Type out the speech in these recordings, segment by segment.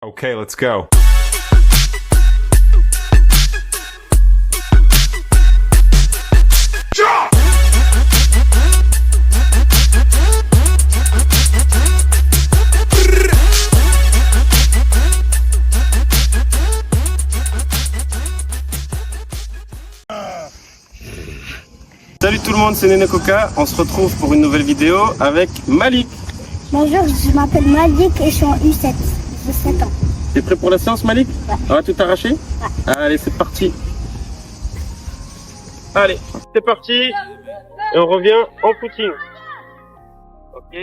Okay, let's go. Salut tout le monde, c'est Néné Coca. On se retrouve pour une nouvelle vidéo avec Malik. Bonjour, je m'appelle Malik et je suis en U7. J'ai 7 ans. T'es prêt pour la séance, Malik? Ouais. On va tout arracher? Ouais. Allez, c'est parti. Allez, c'est parti. Et on revient en footing. Ok.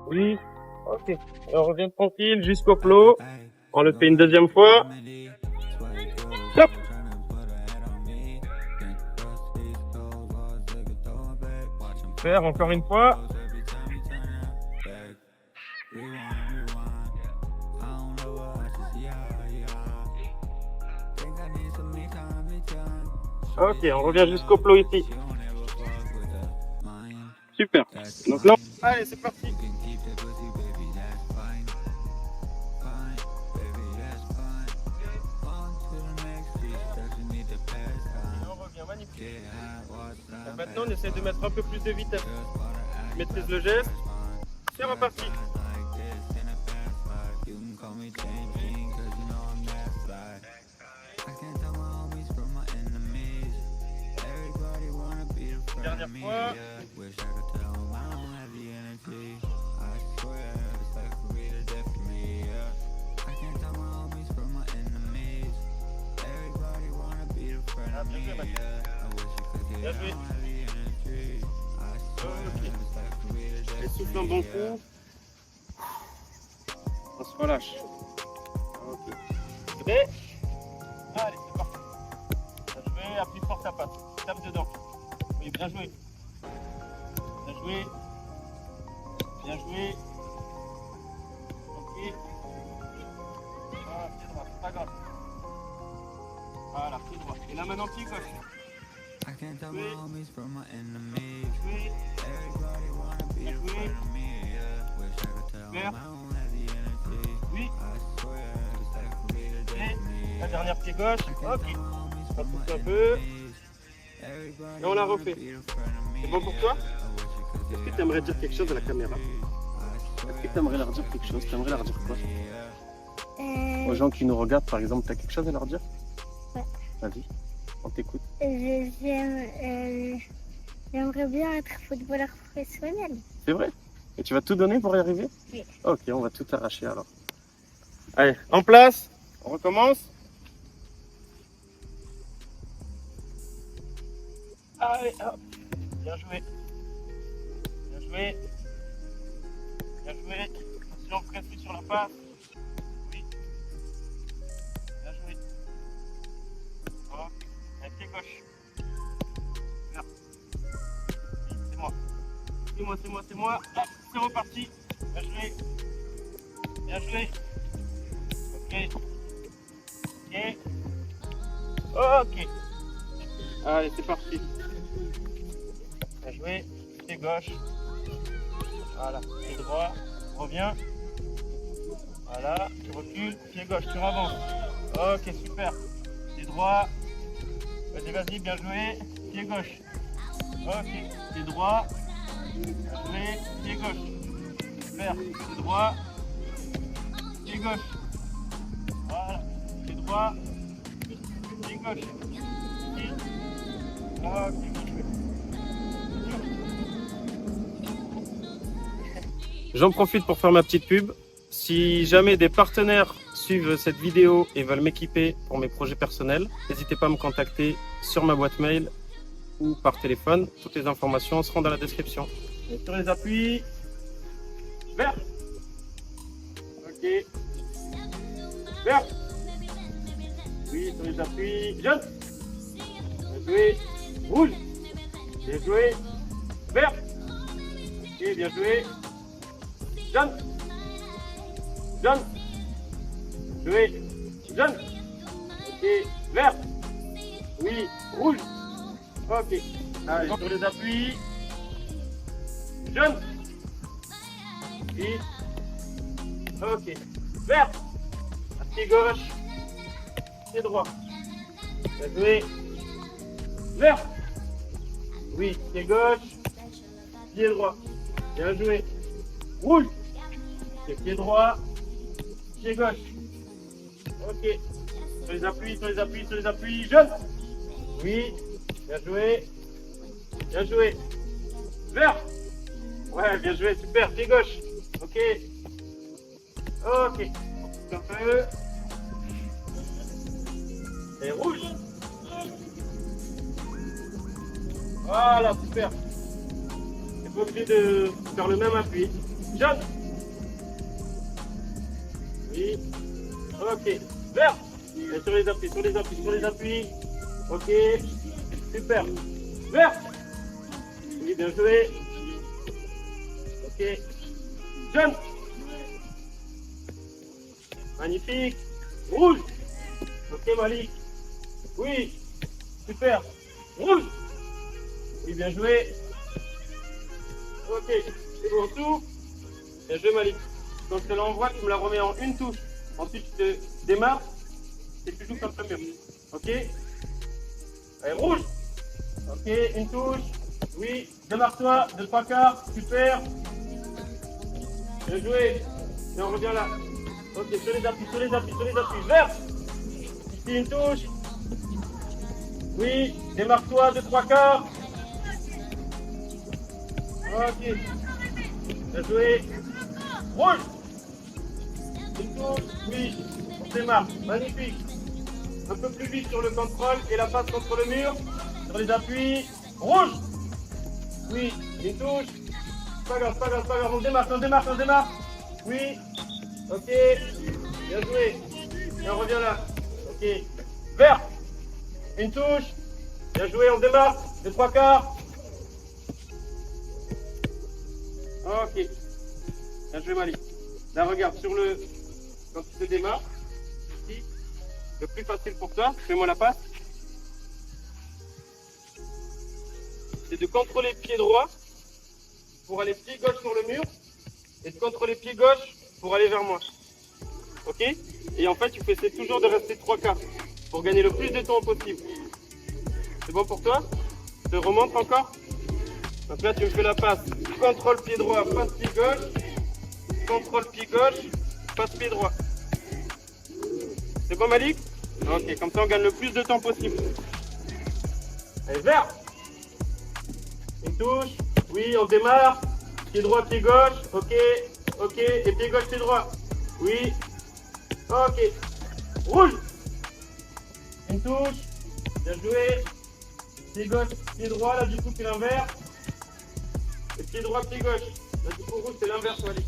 Oui. Ok. Et on revient tranquille jusqu'au plot. On le fait une deuxième fois. Stop. Faire encore une fois. Ok, on revient jusqu'au plot ici. Super. Donc là, allez, c'est parti. On revient, magnifique. Donc maintenant, on essaie de mettre un peu plus de vitesse. Maîtrise le geste. C'est reparti. Dernière fois. Ah, bien joué, Mathieu. Bien joué. Ok. Et souffle un bon coup. On se relâche. Ok. Prêt? Allez, c'est parti. Bien joué, appuie fort ta patte. Tape dedans. Oui, bien joué. Bien joué. Bien joué. Ok. Ah, pied droit, c'est pas grave. Voilà, pied droit. Et là maintenant, pied gauche. Joué. Joué. Bien joué. Vert. Oui. Et la dernière pied gauche. Ok. On pousse un peu. Et on la refait. C'est bon pour toi? Est-ce que tu aimerais dire quelque chose à la caméra? Est-ce que tu aimerais leur dire quelque chose? Tu aimerais leur dire quoi? Aux gens qui nous regardent, par exemple, tu as quelque chose à leur dire? Ouais. Vas-y, on t'écoute. J'aimerais bien être footballeur professionnel. C'est vrai? Et tu vas tout donner pour y arriver? Oui. Ok, on va tout arracher alors. Allez, en place, on recommence. Allez, hop. Bien joué. Bien joué. Bien joué. Attention, précis sur la passe. Oui. Bien joué. Hop. Avec pied gauche. Là. Oui, c'est moi. C'est moi, c'est moi, c'est moi. Hop, c'est reparti. Bien joué. Bien joué. Ok. Ok. Ok. Allez, c'est parti. Bien joué. Pied gauche. Voilà. Pied droit. Reviens. Voilà. Tu recules. Pied gauche. Tu avances. Ok, super. Pied droit. Vas-y, vas-y. Bien joué. Pied gauche. Ok. Pied droit. Bien joué. Pied gauche. Super. Pied droit. Pied gauche. Voilà. Pied droit. Pied gauche. Ici. Ok, bien joué. J'en profite pour faire ma petite pub. Si jamais des partenaires suivent cette vidéo et veulent m'équiper pour mes projets personnels, n'hésitez pas à me contacter sur ma boîte mail ou par téléphone. Toutes les informations seront dans la description. Et sur les appuis, vert. Ok. Vert. Oui, sur les appuis, jaune. Bien joué. Rouge. Bien joué. Vert. Ok, bien joué. Jaune. Jaune. Joué. Jaune. Ok. Vert. Oui. Rouge. Ok. Allez, sur les appuis. Jaune. Oui. Ok. Vert. Pied gauche. Pied droit. Bien joué. Vert. Oui, pied gauche. Pied droit. Bien joué. Rouge. Pied droit. Pied gauche. Ok. Sur les appuis, sur les appuis, sur les appuis. Jaune. Oui. Bien joué. Bien joué. Vert. Ouais, bien joué. Super. Pied gauche. Ok. Ok. Un peu. Et rouge. Voilà, super. C'est pas obligé de faire le même appui. Jaune. Oui. Ok. Vert. Et sur les appuis, sur les appuis, sur les appuis. Ok. Super. Vert. Oui, bien joué. Ok. Jaune. Magnifique. Rouge. Ok, Malik. Oui. Super. Rouge. Oui, bien joué. Ok. C'est bon, tout. Bien joué, Malik. Quand je te l'envoie, tu me la remets en une touche. Ensuite, tu te démarres et tu joues contre le mur. Ok. Allez, rouge. Ok, une touche. Oui. Démarre-toi. 2-3 quarts. Super. Bien joué. Et on revient là. Ok, sur les appuis, sur les appuis, sur les appuis. Vert. Ici, une touche. Oui. Démarre-toi. 2-3 quarts. Ok. Bien joué. Rouge. Une touche. Oui. On démarre. Magnifique. Un peu plus vite sur le contrôle et la passe contre le mur. Sur les appuis. Rouge. Oui. Une touche. Pas grave, pas grave, pas grave. On démarre, on démarre, on démarre. Oui. Ok. Bien joué. Et on revient là. Ok. Vert. Une touche. Bien joué, on démarre. Les 3 quarts. Ok. Bien joué, Malik. Là, regarde, sur le... Quand tu te démarres, ici, le plus facile pour toi, fais-moi la passe, c'est de contrôler pied droit pour aller pied gauche sur le mur et de contrôler pied gauche pour aller vers moi. Ok? Et en fait, tu fais toujours de rester 3 quarts pour gagner le plus de temps possible. C'est bon pour toi? Je te remonte encore? Donc là, tu me fais la passe. Contrôle pied droit, passe pied gauche. Contrôle pied gauche, passe pied droit. C'est bon, Malik? Ok, comme ça, on gagne le plus de temps possible. Allez, vert. Une touche. Oui, on démarre. Pied droit, pied gauche. Ok, ok. Et pied gauche, pied droit. Oui. Ok. Rouge. Une touche. Bien joué. Pied gauche, pied droit. Là, du coup, c'est l'inverse. Et pied droit, pied gauche. Là, du coup, rouge, c'est l'inverse, Malik.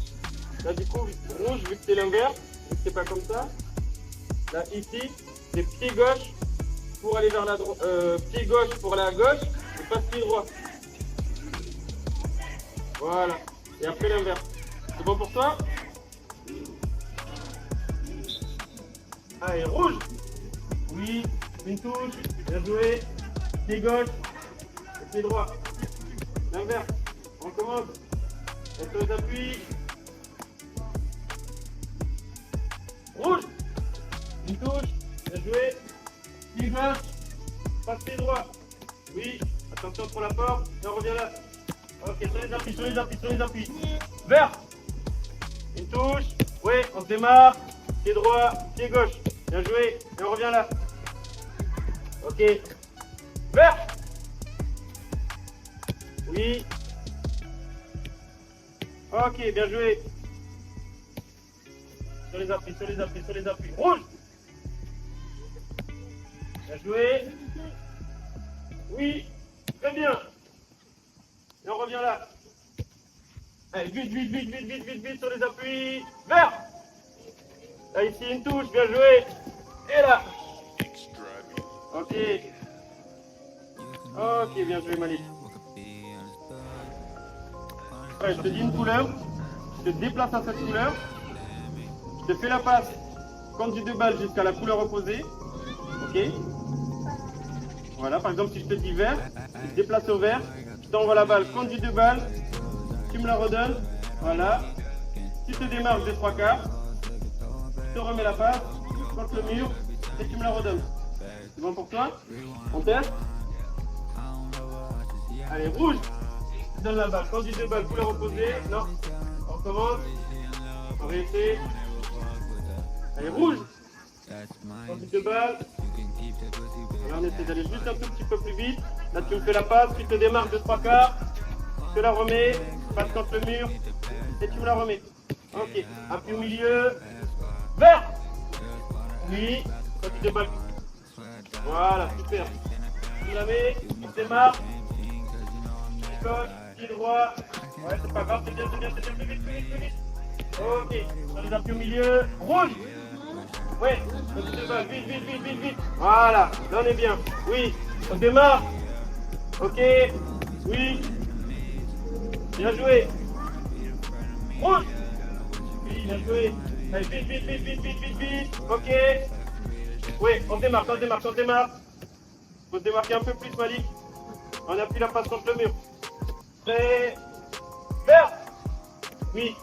Là, du coup, rouge, vu que c'est l'inverse, vu que c'est pas comme ça. Là, ici, c'est pied gauche pour aller vers la droite. Pied gauche pour aller à gauche et passe pied droit. Voilà. Et après l'inverse. C'est bon pour toi? Allez, rouge. Oui, une touche. Bien joué. Pied gauche et pied droit. L'inverse. On commence. On se appuie. Rouge. Une touche. Bien joué. Pied gauche. Passe pied droit. Oui. Attention pour la porte. Et on revient là. Ok, sur les appuis, sur les appuis, sur les appuis. Vert. Une touche. Oui, on se démarre. Pied droit, pied gauche. Bien joué. Et on revient là. Ok. Vert. Oui. Ok, bien joué. Sur les appuis, sur les appuis, sur les appuis. Rouge. Bien joué. Oui. Très bien. Et on revient là. Allez, vite, vite, vite, vite, vite, vite, vite sur les appuis. Vert. Là, ici, une touche. Bien joué. Et là. Ok. Ok, bien joué, Malik. Ouais, je te dis une couleur. Je te déplace à cette couleur. Je te fais la passe conduit de balle jusqu'à la couleur opposée. Ok. Voilà, par exemple, si je te dis vert, je te déplace au vert. Je t'envoie la balle conduit de balle. Tu me la redonnes. Voilà. Tu te démarques de 3 quarts. je te remets la passe contre le mur et tu me la redonnes. C'est bon pour toi? On teste? Allez, rouge! Je donne la balle. Quand je dis 2 balles, vous la reposez. Non. On recommence. On réessaie. Allez, rouge! Quand je dis 2 balles. Là, on essaie d'aller juste un tout petit peu plus vite. Là, tu me fais la passe, tu te démarques de 3 quarts. Je te la remets. Passe contre le mur. Et tu me la remets. Ok. Appui au milieu. Vert! Oui. Quand tu 2 balles. Voilà, super. Tu la mets, tu te démarres. Gauche, pied droit. Ouais, c'est pas grave, c'est bien, plus vite, plus vite. Ok, on les appuie au milieu. Rouge. Ouais, vite. Voilà, là on est bien. Oui, on démarre. Ok, oui. Bien joué. Rouge. Oui, bien joué. Allez, vite. Ok. Oui, on démarre. Faut se démarquer un peu plus, Malik. On appuie la passe contre le mur. Prêt. Vert. Oui.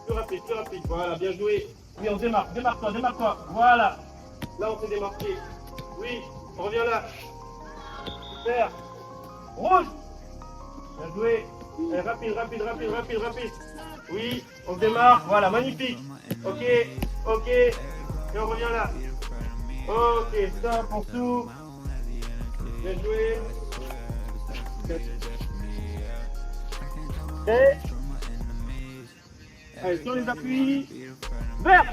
Plus rapide. Voilà, bien joué. Oui, on démarre. Démarre-toi. Voilà. Là, on s'est démarqué. Oui, on revient là. Super. Rouge. Bien joué. Allez, rapide. Oui, on démarre. Voilà, magnifique. Ok. Et on revient là. Ok, stop, on souffle. Bien joué. Et allez, sur les appuis. Vert.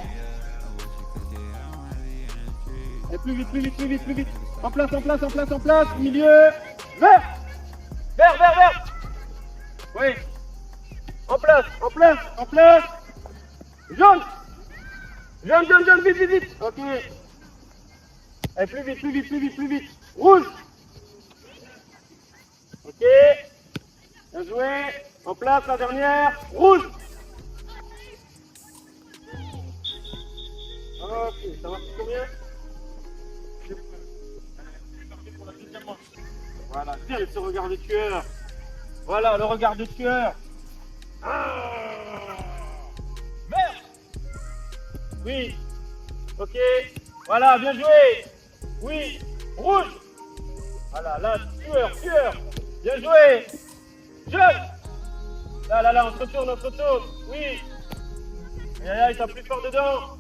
Et plus vite. En place. Milieu. Vert. Oui. En place. Jaune. Vite. Ok. Allez, plus vite. Rouge. Ok. Bien joué. En place, la dernière. Rouge. Ok, ça marche combien? Voilà, bien ce regard de tueur. Voilà, le regard de tueur. Vert. Oui. Ok. Voilà, bien joué. Oui. Rouge. Voilà, là, tueur. Bien joué. Jaune. Là, on se retourne. Oui. Aïe, t'as plus fort dedans.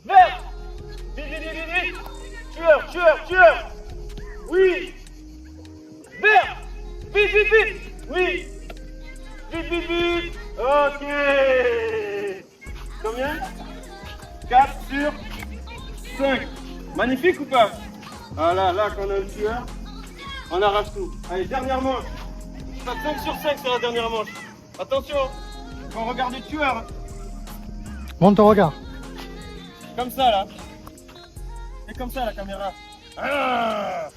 Vert. Vite. Tueur. Oui. Vert. Vite. Oui. Vite. Ok. Combien? 4 sur 5. Magnifique ou pas? Voilà, là, quand on a le tueur, on arrache tout. Allez, dernière manche. Pas 5 sur 5 sur la dernière manche. Attention, on regarde le tueur. Monte ton regard. Comme ça, là. C'est comme ça, la caméra. Ah.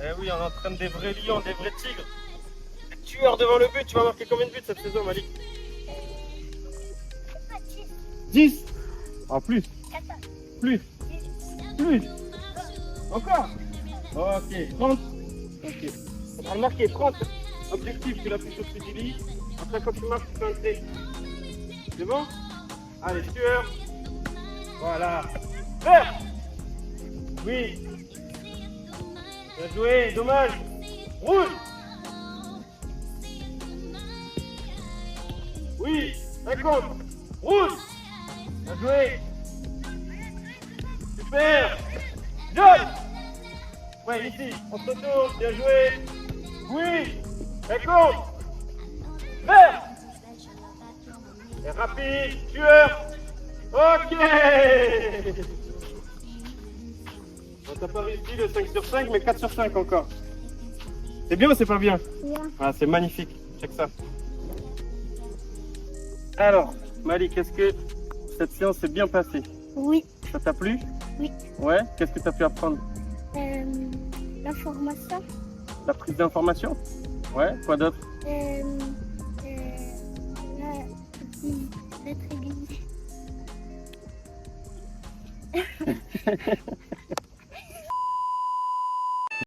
Eh oui, on entraîne des vrais lions, des vrais tigres. Des tueurs devant le but. Tu vas marquer combien de buts cette saison, Malik? 10. En plus. Plus. Encore. Ok. 30. Ok. On va le marquer 30. Objectif, tu l'appuies sur ce que tu dis. Après, quand tu marques, tu fais un T. C'est bon? Allez, tueur. Voilà. Vert. Oui. Bien joué. Dommage. Rouge. Oui. 50. Rouge. Bien joué. Super. Jaune. Ouais, ici. On se retourne. Bien joué. Oui. Et compte. Vert. Et rapide. Tueur. Ok. On t'a pas réussi le 5 sur 5, mais 4 sur 5 encore. C'est bien ou c'est pas bien? Bien. Ah, c'est magnifique. Check ça. Alors, Malik, est-ce que cette séance s'est bien passée? Oui. Ça t'a plu? Oui. Ouais. Qu'est-ce que tu as pu apprendre? L'information. La prise d'information? Ouais. Quoi d'autre? L'être aiguisé.